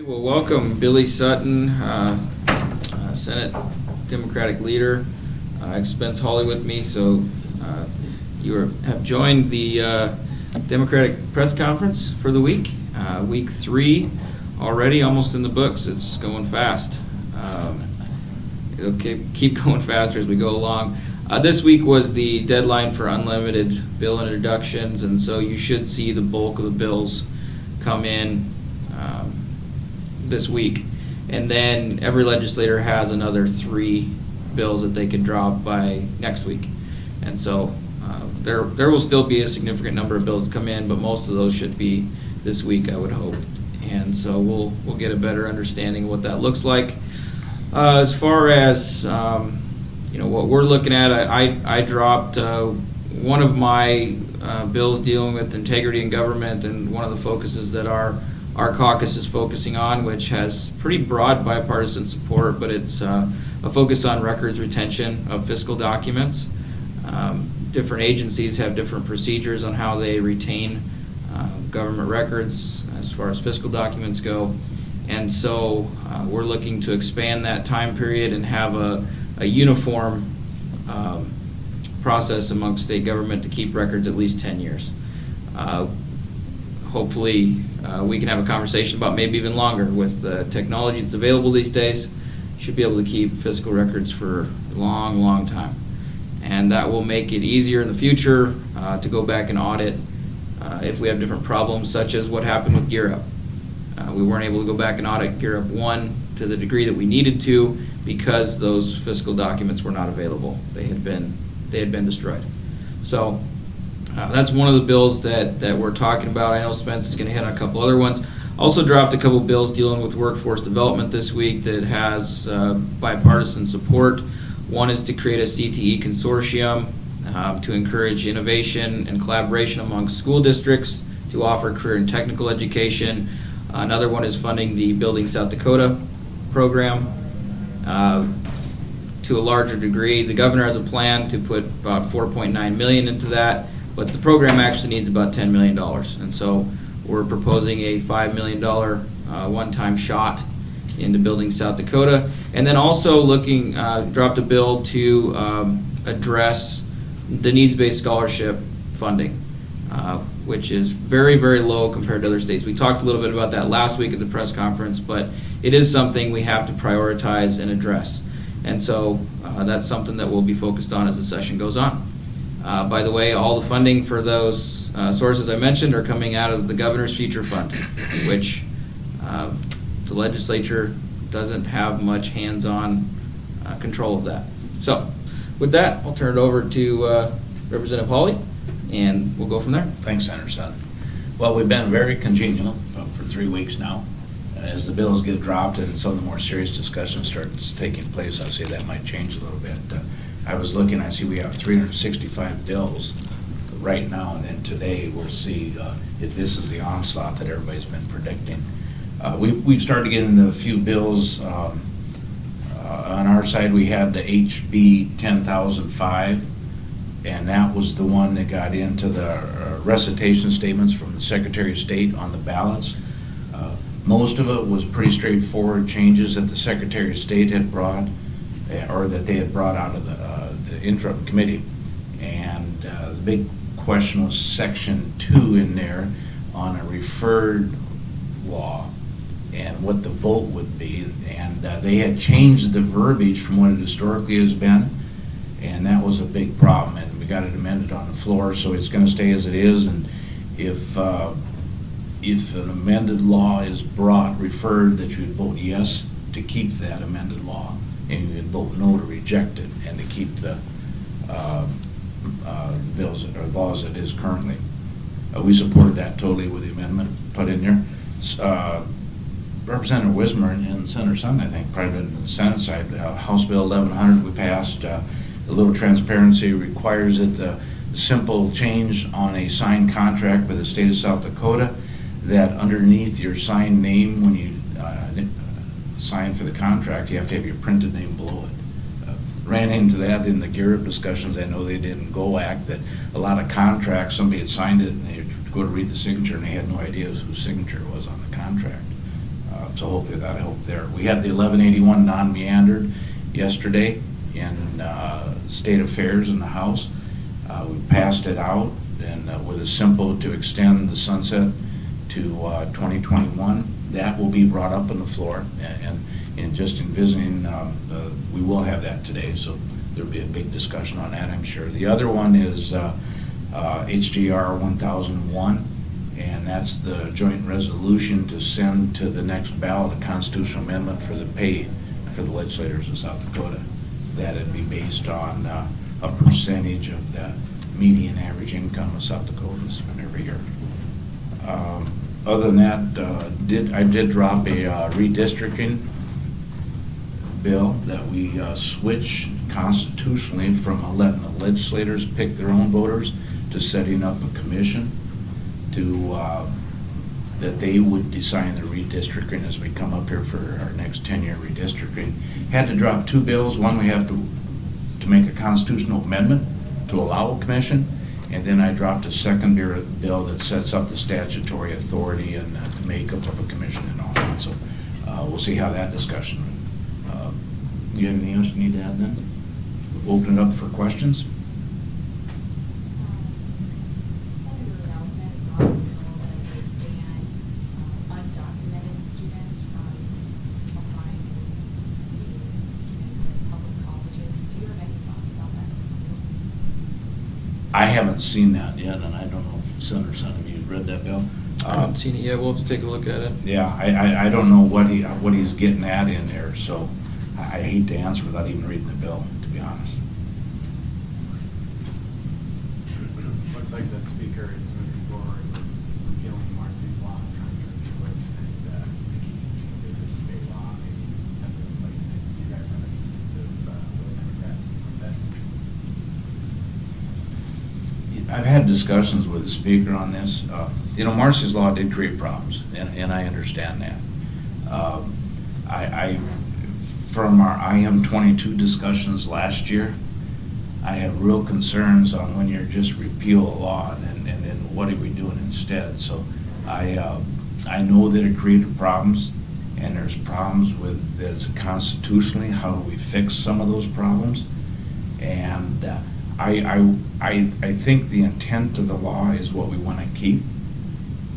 Well, welcome Billy Sutton, Senate Democratic leader. Spence Hawley with me, so you have joined the Democratic press conference for the week. Week 3 already, almost in the books. It's going fast. It'll keep going faster as we go along. This week was the deadline for unlimited bill introductions, and so you should see the bulk of the bills come in this week. And then every legislator has another 3 bills that they can drop by next week. And so there will still be a significant number of bills to come in, but most of those should be this week, I would hope. And so we'll get a better understanding of what that looks like. As far as what we're looking at, I dropped one of my bills dealing with integrity in government, and one of the focuses that our caucus is focusing on, which has pretty broad bipartisan support, but it's a focus on records retention of fiscal documents. Different agencies have different procedures on how they retain government records as far as fiscal documents go. And so we're looking to expand that time period and have a uniform process amongst state government to keep records at least 10 years. Hopefully we can have a conversation about maybe even longer. With the technology that's available these days, you should be able to keep fiscal records for a long time. And that will make it easier in the future to go back and audit if we have different problems, such as what happened with Gear Up. We weren't able to go back and audit Gear Up 1 to the degree that we needed to because those fiscal documents were not available. They had been destroyed. So that's one of the bills that we're talking about. I know Spence is going to hit on a couple other ones. Also dropped a couple bills dealing with workforce development this week that has bipartisan support. One is to create a CTE consortium to encourage innovation and collaboration amongst school districts to offer career and technical education. Another one is funding the Building South Dakota program to a larger degree. The governor has a plan to put about $4.9 million into that, but the program actually needs about $10 million. And so we're proposing a $5 million one-time shot into Building South Dakota. And then also dropped a bill to address the needs-based scholarship funding, which is very low compared to other states. We talked a little bit about that last week at the press conference, but it is something we have to prioritize and address. And so that's something that we'll be focused on as the session goes on. By the way, all the funding for those sources I mentioned are coming out of the Governor's Future Fund, which the legislature doesn't have much hands-on control of that. So with that, I'll turn it over to Representative Hawley, and we'll go from there. Thanks, Senator Sutton. Well, we've been very congenial for 3 weeks now. As the bills get dropped and some of the more serious discussion starts taking place, I'll say that might change a little bit. I was looking, I see we have 365 bills right now, and then today we'll see if this is the onslaught that everybody's been predicting. We've started getting a few bills. On our side, we had the HB 10,005, and that was the one that got into the recitation statements from the Secretary of State on the ballots. Most of it was pretty straightforward changes that the Secretary of State had brought, or that they had brought out of the interim committee. And the big question was Section 2 in there on a referred law and what the vote would be. And they had changed the verbiage from what it historically has been, and that was a big problem. And we got it amended on the floor, so it's going to stay as it is. And if an amended law is referred, that you would vote yes to keep that amended law, and you would vote no to reject it and to keep the bills or laws that is currently. We supported that totally with the amendment put in there. Representative Wismer and Senator Sutton, I think, probably on the Senate side, House Bill 1100 we passed. A little transparency requires that the simple change on a signed contract with the state of South Dakota, that underneath your signed name, when you sign for the contract, you have to have your printed name below it. Ran into that in the Gear Up discussions. I know they didn't go act, that a lot of contracts, somebody had signed it and they go to read the signature and they had no idea whose signature was on the contract. So hopefully that'll help there. We had the 1181 non-meandered yesterday in State Affairs in the House. We passed it out, and with a simple to extend the sunset to 2021. That will be brought up on the floor, and just in visiting, we will have that today, so there'll be a big discussion on that, I'm sure. The other one is HJR 1001, and that's the joint resolution to send to the next ballot a constitutional amendment for the pay for the legislators of South Dakota. That'd be based on a percentage of the median average income of South Dakotans from every year. Other than that, I did drop a redistricting bill that we switch constitutionally from letting the legislators pick their own voters to setting up a commission to that they would design the redistricting as we come up here for our next 10-year redistricting. Had to drop two bills. One, we have to make a constitutional amendment to allow a commission, and then I dropped a second bill that sets up the statutory authority and the makeup of a commission and all that. So we'll see how that discussion. Do you have anything else you need to add then? We'll open it up for questions. Senator Nelson brought a bill that would ban undocumented students from applying to be students at public colleges. Do you have any thoughts about that proposal? I haven't seen that yet, and I don't know if Senator Son, have you read that bill? I haven't seen it yet. We'll have to take a look at it. Yeah, I don't know what he's getting at in there, so I hate to answer without even reading the bill, to be honest. Looks like the speaker is moving forward with repealing Marcy's law, trying to repeal it and making some changes in state law, maybe as a replacement. Do you guys have any sense of whether Democrats support that? I've had discussions with the speaker on this. Marcy's law did create problems, and I understand that. From our IM22 discussions last year, I have real concerns on when you're just repeal a law and then what are we doing instead. So I know that it created problems, and there's problems with this constitutionally. How do we fix some of those problems? And I think the intent of the law is what we want to keep.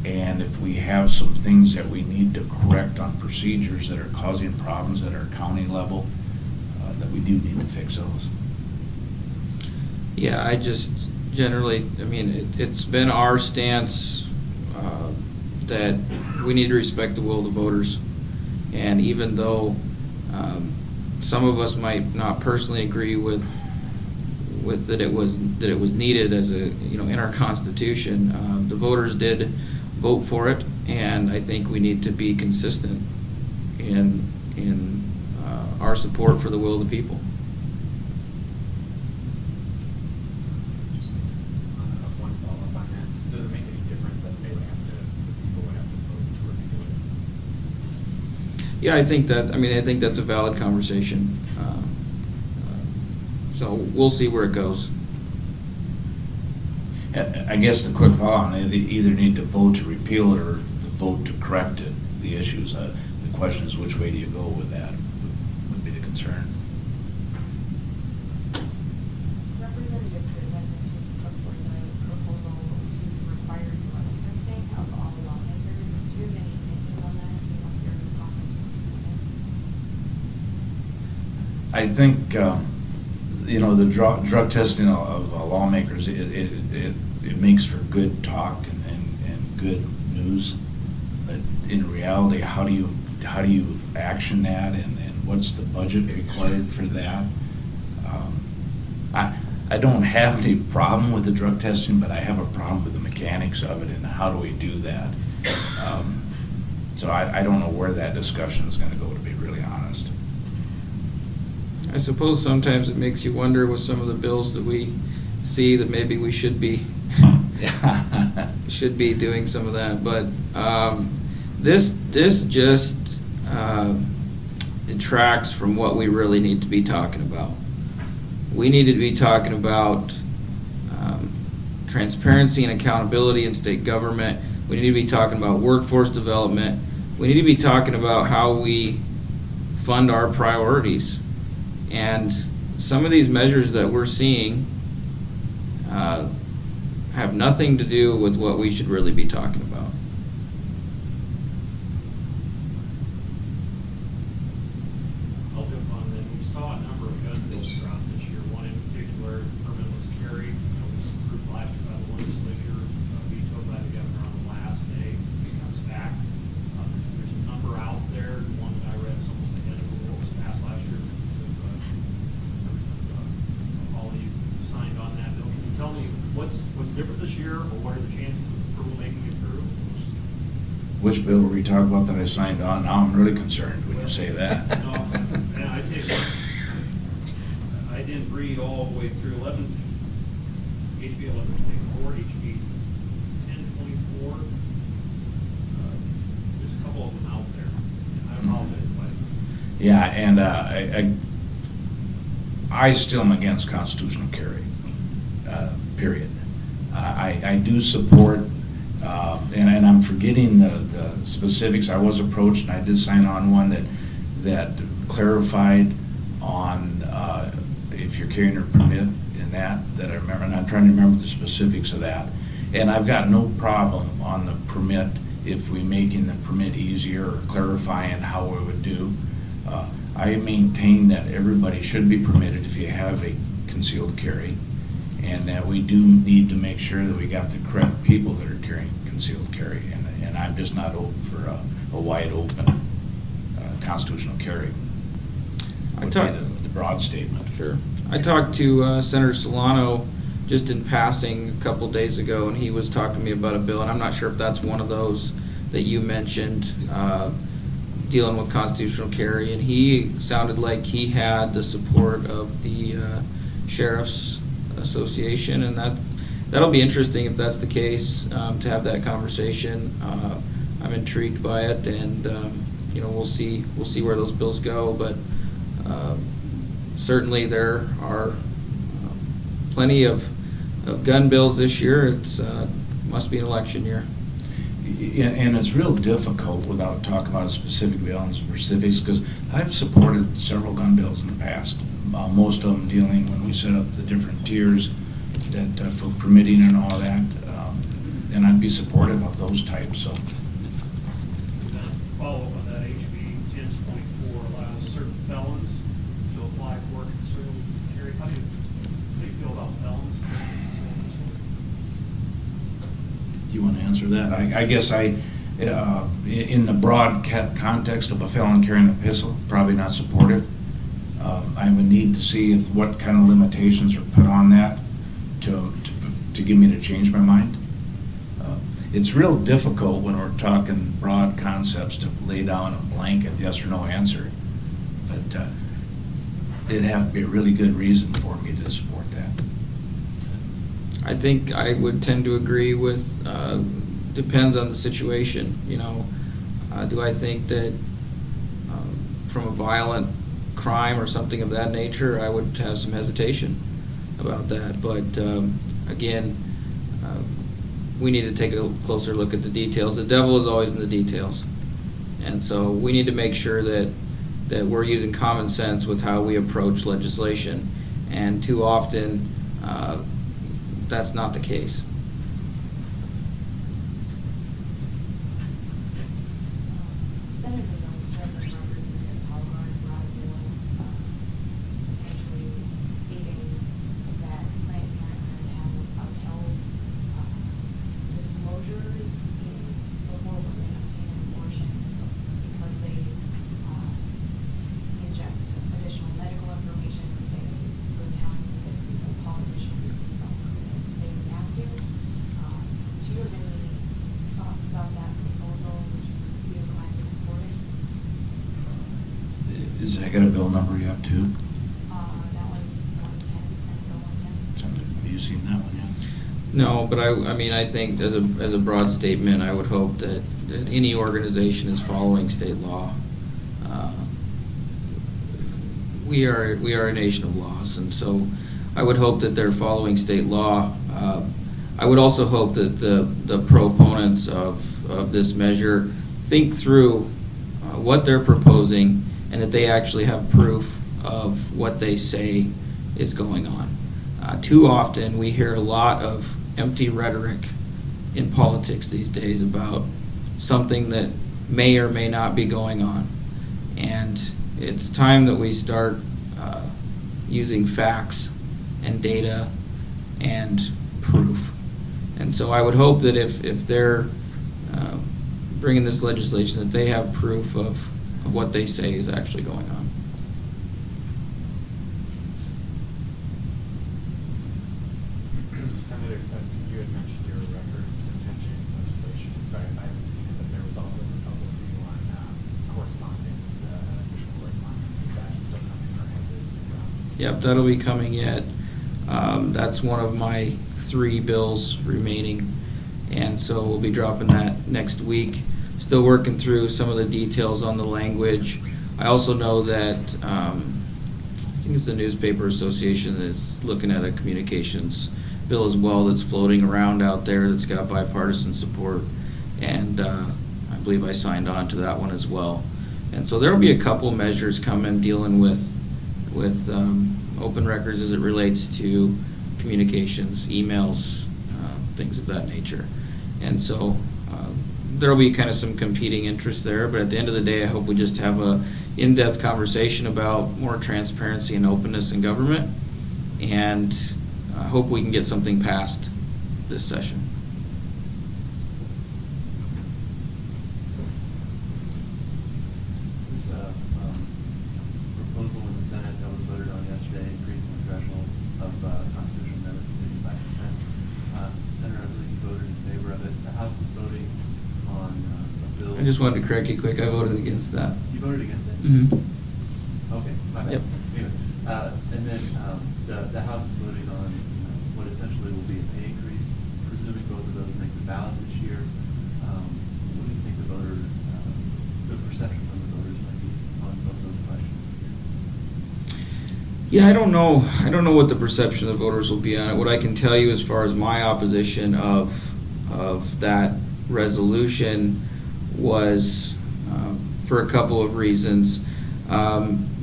And if we have some things that we need to correct on procedures that are causing problems at our county level, that we do need to fix those. Yeah, I just generally, it's been our stance that we need to respect the will of the voters. And even though some of us might not personally agree with that it was needed as in our Constitution, the voters did vote for it, and I think we need to be consistent in our support for the will of the people. Just one follow-up on that. Does it make any difference that the people would have to vote to repeal it? Yeah, I think that's a valid conversation. So we'll see where it goes. I guess the quick follow-on, they either need to vote to repeal it or to vote to correct it, the issues. The question is, which way do you go with that, would be the concern. Representative Goodwin this week put forth a proposal to require drug testing of all lawmakers. Do you have any opinion on that? Do you know if your office will support it? I think, the drug testing of lawmakers, it makes for good talk and good news. But in reality, how do you action that, and what's the budget required for that? I don't have any problem with the drug testing, but I have a problem with the mechanics of it and how do we do that. So I don't know where that discussion is going to go, to be really honest. I suppose sometimes it makes you wonder with some of the bills that we see that maybe we should be doing some of that. But this just detracts from what we really need to be talking about. We need to be talking about transparency and accountability in state government. We need to be talking about workforce development. we need to be talking about how we fund our priorities. And some of these measures that we're seeing have nothing to do with what we should really be talking about. I'll jump on that. We saw a number of gun bills drop this year. One in particular, permitless carry, that was approved last year by the legislature, vetoed by the governor on the last day. It comes back. There's a number out there. The one that I read is almost identical to what was passed last year. All of you signed on that bill. Can you tell me what's different this year, or what are the chances of approval making it through? Which bill were we talking about that I signed on? Now I'm really concerned when you say that. No, and I didn't read all the way through HB 1124, HB 1024. There's a couple of them out there. I apologize, but Yeah, and I still am against constitutional carry, period. I do support, and I'm forgetting the specifics. I was approached, and I did sign on one that clarified on if you're carrying a permit in that I remember, and I'm trying to remember the specifics of that. And I've got no problem on the permit if we making the permit easier or clarifying how we would do. I maintain that everybody should be permitted if you have a concealed carry, and that we do need to make sure that we got the correct people that are carrying concealed carry, and I'm just not open for a wide open constitutional carry. Would be the broad statement. Sure. I talked to Senator Solano just in passing a couple days ago, and he was talking to me about a bill, and I'm not sure if that's one of those that you mentioned, dealing with constitutional carry, and he sounded like he had the support of the Sheriff's Association, and that'll be interesting if that's the case, to have that conversation. I'm intrigued by it, and we'll see where those bills go, but certainly there are plenty of gun bills this year. It's must be an election year. Yeah, and it's real difficult without talking about a specific bill and specifics, because I've supported several gun bills in the past. Most of them dealing when we set up the different tiers that for permitting and all that, and I'd be supportive of those types. So. follow up on that, HB 1024 allows certain felons to apply for concealed carry. How do you feel about felons? Do you want to answer that? I guess in the broad context of a felon carrying a pistol, probably not supportive. I would need to see what kind of limitations are put on that to get me to change my mind. It's real difficult when we're talking broad concepts to lay down a blanket yes or no answer, but it'd have to be a really good reason for me to support that. I think I would tend to agree with, depends on the situation, do I think that from a violent crime or something of that nature, I would have some hesitation about that, but again, we need to take a closer look at the details. The devil is always in the details, and so we need to make sure that we're using common sense with how we approach legislation, and too often that's not the case. Senator Youngster, Representative Palmer, brought a bill essentially stating that Planned Parenthood has upheld disclosures before women obtain an abortion because they inject additional medical information, or say we're telling you this because politicians and something that's safe and active. Do you have any thoughts about that proposal? Would you be inclined to support it? Is that got a bill number yet too? That one's 110, Senate Bill 110. Have you seen that one yet? No, but I think as a broad statement, I would hope that any organization is following state law. We are a nation of laws, and so I would hope that they're following state law. I would also hope that the proponents of this measure think through what they're proposing and that they actually have proof of what they say is going on. Too often, we hear a lot of empty rhetoric in politics these days about something that may or may not be going on. And it's time that we start using facts and data and proof. And so I would hope that if they're bringing this legislation, that they have proof of what they say is actually going on. Senator Sutton, you had mentioned your records retention legislation. So I haven't seen it, but there was also a proposal for you on correspondence, official correspondence. Is that still coming, or has it dropped? Yep, that'll be coming yet. That's one of my 3 bills remaining, and so we'll be dropping that next week. Still working through some of the details on the language. I also know that I think it's the Newspaper Association that's looking at a communications bill as well that's floating around out there that's got bipartisan support, and I believe I signed on to that one as well. And so there will be a couple measures coming dealing with open records as it relates to communications, emails, things of that nature. And so there will be kind of some competing interests there, but at the end of the day, I hope we just have a in-depth conversation about more transparency and openness in government, and I hope we can get something passed this session. There's a proposal in the Senate that was voted on yesterday, increasing the threshold of constitutional amendment to 55%. Senator, I believe you voted in favor of it. The House is voting on a bill. I just wanted to correct you quick, I voted against that. You voted against it? Mhm. Okay, my bad. Yep. Anyway, and then the House is voting on what essentially will be a pay increase, presuming both of those make the ballot this year. What do you think the perception from the voters might be on both those questions? Yeah, I don't know. I don't know what the perception of the voters will be on it. What I can tell you as far as my opposition of that resolution was for a couple of reasons.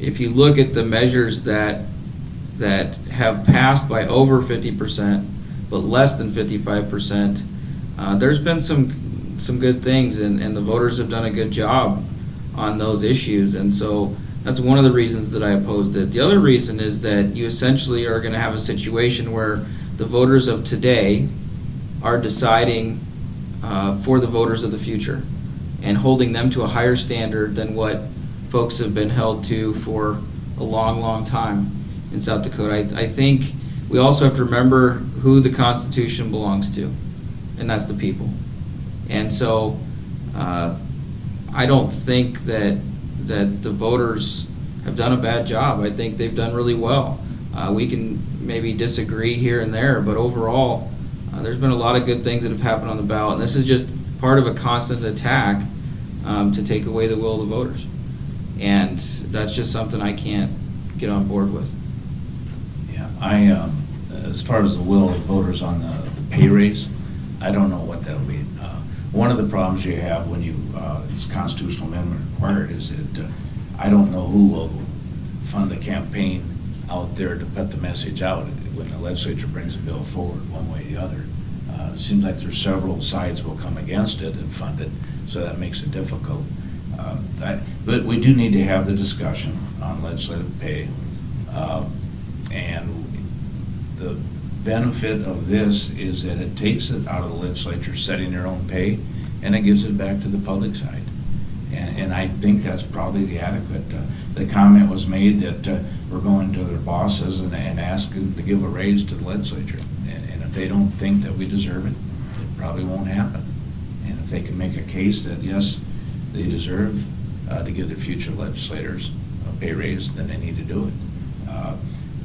If you look at the measures that have passed by over 50%, but less than 55%, there's been some good things, and the voters have done a good job on those issues, and so that's one of the reasons that I opposed it. The other reason is that you essentially are going to have a situation where the voters of today are deciding for the voters of the future and holding them to a higher standard than what folks have been held to for a long, long time in South Dakota. I think we also have to remember who the Constitution belongs to, and that's the people. And so I don't think that the voters have done a bad job. I think they've done really well. We can maybe disagree here and there, but overall, there's been a lot of good things that have happened on the ballot. And this is just part of a constant attack to take away the will of the voters. And that's just something I can't get on board with. Yeah, as far as the will of voters on the pay raise, I don't know what that'll be. One of the problems you have when it's constitutional amendment required is that I don't know who will fund the campaign out there to put the message out when the legislature brings a bill forward one way or the other. It seems like there's several sides will come against it and fund it, so that makes it difficult. But we do need to have the discussion on legislative pay. And the benefit of this is that it takes it out of the legislature setting their own pay, and it gives it back to the public side. And I think that's probably the adequate. The comment was made that we're going to their bosses and asking to give a raise to the legislature. And if they don't think that we deserve it, it probably won't happen. And if they can make a case that, yes, they deserve to give their future legislators a pay raise, then they need to do it.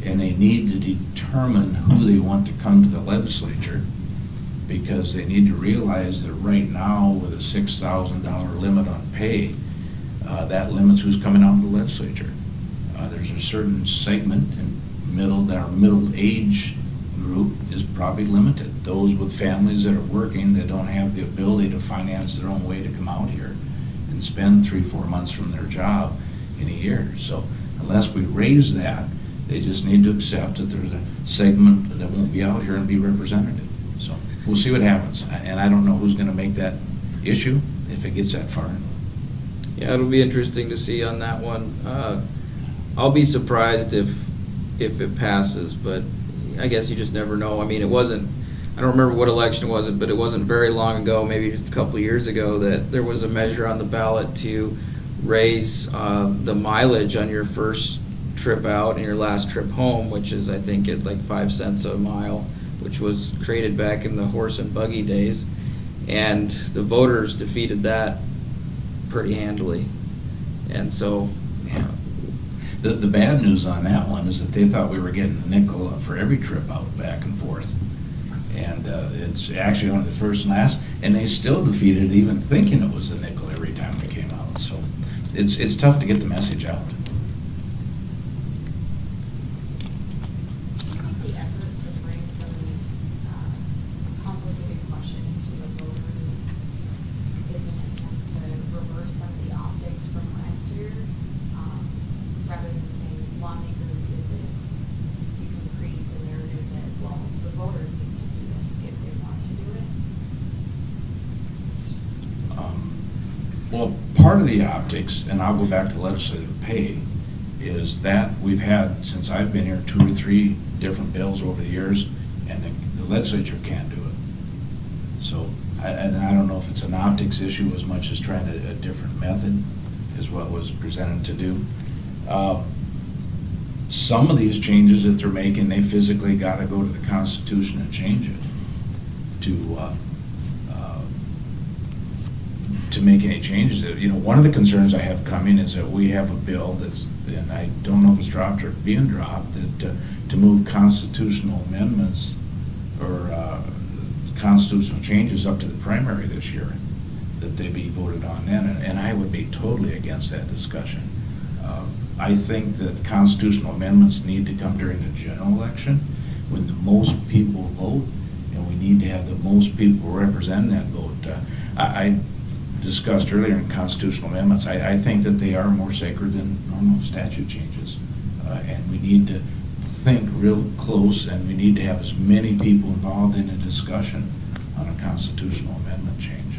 And they need to determine who they want to come to the legislature, because they need to realize that right now with a $6,000 limit on pay, that limits who's coming out of the legislature. There's a certain segment in our middle age group is probably limited. Those with families that are working that don't have the ability to finance their own way to come out here. can spend 3-4 months from their job in a year. So unless we raise that, they just need to accept that there's a segment that won't be out here and be representative. So we'll see what happens. And I don't know who's going to make that issue if it gets that far. Yeah, it'll be interesting to see on that one. I'll be surprised if it passes, but I guess you just never know. I mean, it wasn't, I don't remember what election was it, but it wasn't very long ago, maybe just a couple of years ago, that there was a measure on the ballot to raise the mileage on your first trip out and your last trip home, which is, I think, at like 5 cents a mile, which was created back in the horse and buggy days. And the voters defeated that pretty handily. And so, Yeah. The bad news on that one is that they thought we were getting a nickel for every trip out back and forth. And it's actually only the first and last, and they still defeated it even thinking it was a nickel every time we came out. So it's tough to get the message out. I think the effort to bring some of these complicated questions to the voters is an attempt to reverse some of the optics from last year. Rather than saying lawmakers did this, you can create the narrative that, well, the voters need to do this if they want to do it. Well, part of the optics, and I'll go back to legislative pay, is that we've had, since I've been here, 2 or 3 different bills over the years, and the legislature can't do it. So, and I don't know if it's an optics issue as much as trying a different method is what was presented to do. Some of these changes that they're making, they physically got to go to the Constitution and change it to make any changes. You know, one of the concerns I have coming is that we have a bill that's, and I don't know if it's dropped or being dropped, that to move constitutional amendments or constitutional changes up to the primary this year, that they be voted on then, and I would be totally against that discussion. I think that constitutional amendments need to come during the general election when the most people vote, and we need to have the most people represent that vote. I discussed earlier in constitutional amendments, I think that they are more sacred than normal statute changes. And we need to think real close, and we need to have as many people involved in a discussion on a constitutional amendment change.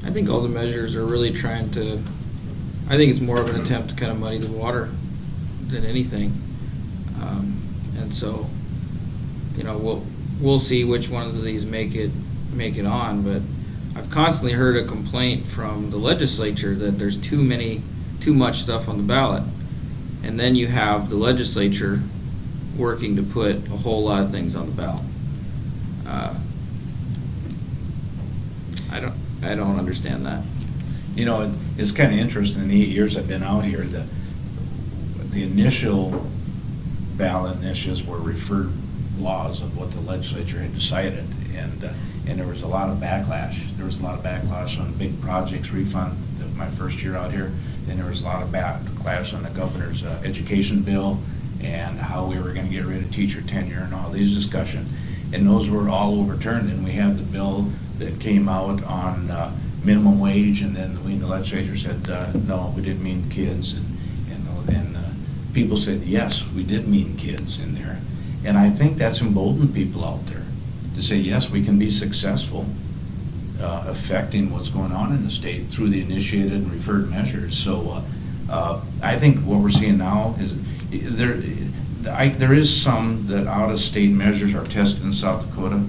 I think all the measures are really trying to, I think it's more of an attempt to kind of muddy the water than anything. And so, you know, we'll see which ones of these make it on, but I've constantly heard a complaint from the legislature that there's too much stuff on the ballot. And then you have the legislature working to put a whole lot of things on the ballot. I don't understand that. You know, it's kind of interesting, in the 8 years I've been out here, the initial ballot initiatives were referred laws of what the legislature had decided, and there was a lot of backlash. There was a lot of backlash on big projects refund my first year out here. Then there was a lot of backlash on the governor's education bill and how we were going to get rid of teacher tenure and all these discussions. And those were all overturned, and we had the bill that came out on minimum wage, and then the legislature said, no, we didn't mean kids, and people said, yes, we did mean kids in there. And I think that's emboldened people out there to say, yes, we can be successful affecting what's going on in the state through the initiated and referred measures. So I think what we're seeing now is there is some that out-of-state measures are tested in South Dakota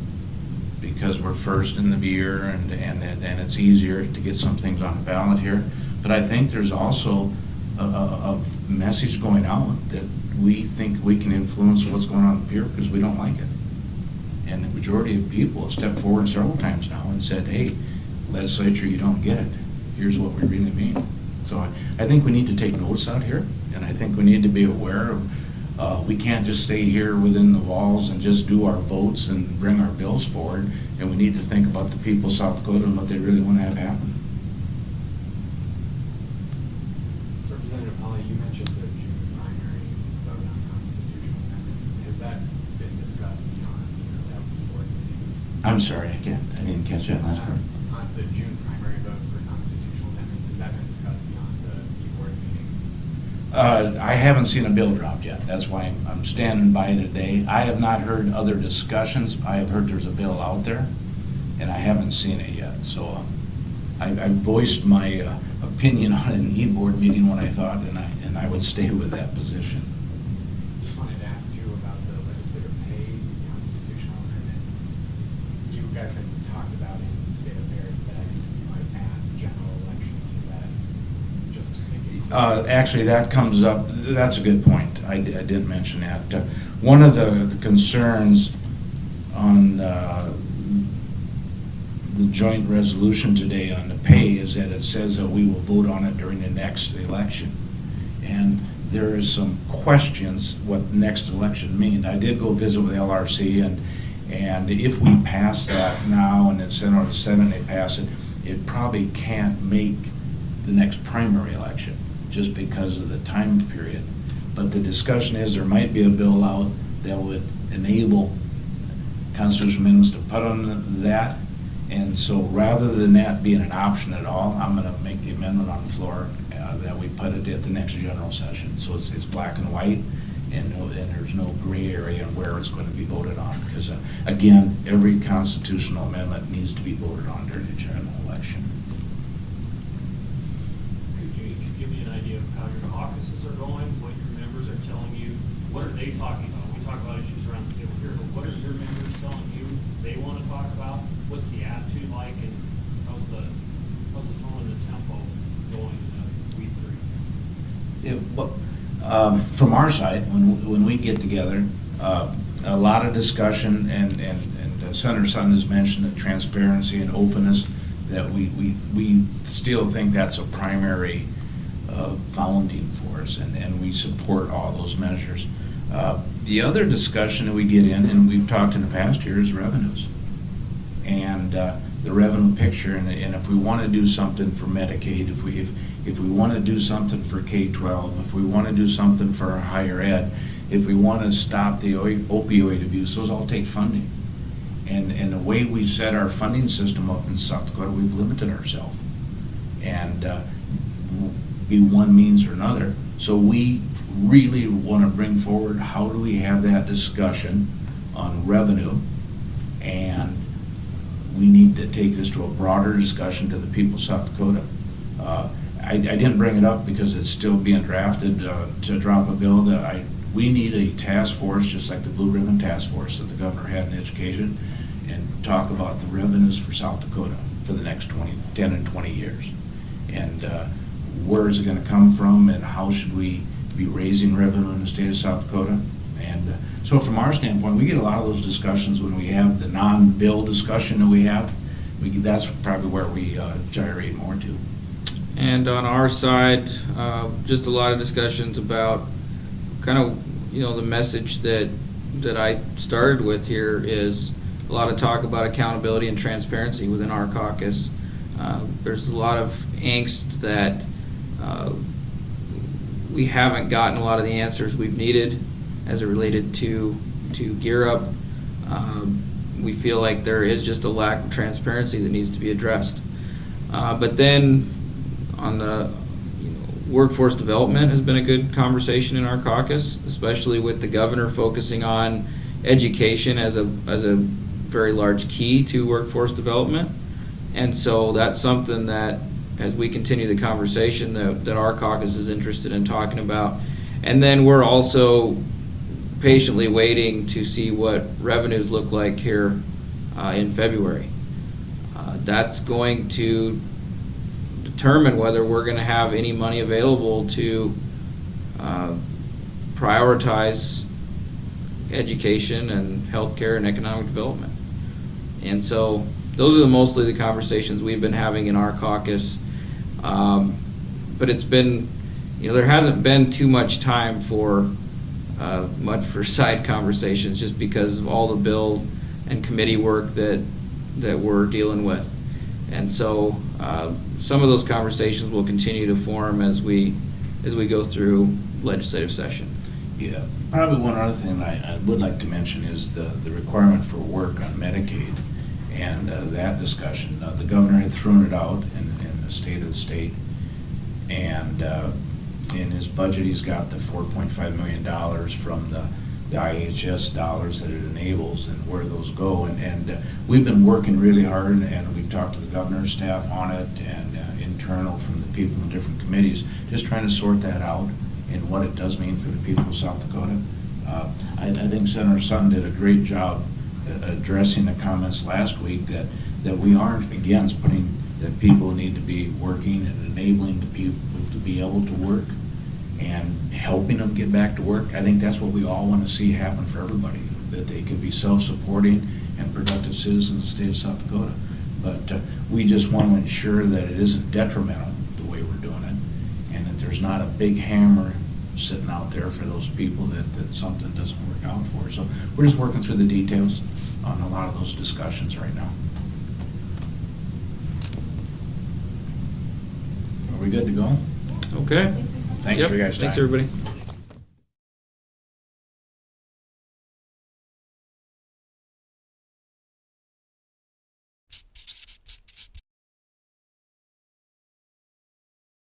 because we're first in the year, and it's easier to get some things on the ballot here. But I think there's also a message going out that we think we can influence what's going on up here because we don't like it. And the majority of people have stepped forward several times now and said, hey, legislature, you don't get it. Here's what we really mean. So I think we need to take notice out here, and I think we need to be aware of, we can't just stay here within the walls and just do our votes and bring our bills forward, and we need to think about the people of South Dakota and what they really want to have happen. Representative Holly, you mentioned the June primary vote on constitutional amendments. Has that been discussed beyond, that board meeting? I'm sorry, I didn't catch that last part. On the June primary vote for constitutional amendments, that been discussed beyond the board meeting? I haven't seen a bill dropped yet. That's why I'm standing by today. I have not heard other discussions. I have heard there's a bill out there, and I haven't seen it yet. So I voiced my opinion on an e-board meeting when I thought, and I would stay with that position. Just wanted to ask too about the legislative pay constitutional amendment. You guys had talked about in state affairs that you might add general election to that, just to make it clear. Actually, that comes up, that's a good point. I didn't mention that. One of the concerns on the joint resolution today on the pay is that it says that we will vote on it during the next election. And there is some questions what next election means. I did go visit with LRC, and if we pass that now and then send it to the Senate and they pass it, it probably can't make the next primary election just because of the time period. But the discussion is there might be a bill out that would enable constitutional amendments to put on that. And so rather than that being an option at all, I'm going to make the amendment on the floor that we put it at the next general session. So it's black and white, and there's no gray area in where it's going to be voted on. Because again, every constitutional amendment needs to be voted on during the general election. Could you each give me an idea of how your caucuses are going, what your members are telling you? What are they talking about? We talk about issues around the table here, but what are your members telling you they want to talk about? What's the attitude like, and how's the tone and the tempo going in week 3? Yeah, well, from our side, when we get together, a lot of discussion, and Senator Sutton has mentioned that transparency and openness, that we still think that's a primary founding for us, and we support all those measures. The other discussion that we get in, and we've talked in the past year, is revenues. And the revenue picture, and if we want to do something for Medicaid, if we want to do something for K-12, if we want to do something for our higher ed, if we want to stop the opioid abuse, those all take funding. And the way we set our funding system up in South Dakota, we've limited ourselves. And be one means or another. So we really want to bring forward, how do we have that discussion on revenue, and we need to take this to a broader discussion to the people of South Dakota. I didn't bring it up because it's still being drafted to drop a bill. We need a task force, just like the Blue Ribbon Task Force that the governor had in education, and talk about the revenues for South Dakota for the next 10 and 20 years. And where is it going to come from, and how should we be raising revenue in the state of South Dakota? And so from our standpoint, we get a lot of those discussions when we have the non-bill discussion that we have. That's probably where we gyrate more to. And on our side, just a lot of discussions about kind of, the message that I started with here is a lot of talk about accountability and transparency within our caucus. There's a lot of angst that we haven't gotten a lot of the answers we've needed as it related to Gear Up. We feel like there is just a lack of transparency that needs to be addressed. But then on the workforce development has been a good conversation in our caucus, especially with the governor focusing on education as a very large key to workforce development. And so that's something that, as we continue the conversation, that our caucus is interested in talking about. And then we're also patiently waiting to see what revenues look like here in February. That's going to determine whether we're going to have any money available to prioritize education and healthcare and economic development. And so those are mostly the conversations we've been having in our caucus. But it's been, there hasn't been too much time for side conversations, just because of all the bill and committee work that we're dealing with. And so some of those conversations will continue to form as we go through legislative session. Yeah, probably one other thing I would like to mention is the requirement for work on Medicaid, and that discussion. The governor had thrown it out in the state of the state, And in his budget, he's got the $4.5 million from the IHS dollars that it enables and where those go. And we've been working really hard, and we've talked to the governor's staff on it and internal from the people in different committees, just trying to sort that out and what it does mean for the people of South Dakota. I think Senator Sutton did a great job addressing the comments last week that we aren't against putting, that people need to be working and enabling the people to be able to work and helping them get back to work. I think that's what we all want to see happen for everybody, that they can be self-supporting and productive citizens of the state of South Dakota. But we just want to ensure that it isn't detrimental the way we're doing it, and that there's not a big hammer sitting out there for those people that something doesn't work out for. So we're just working through the details on a lot of those discussions right now. Are we good to go? Okay. Thank you so much. Thanks Yep, for your guys' Thanks, time. everybody.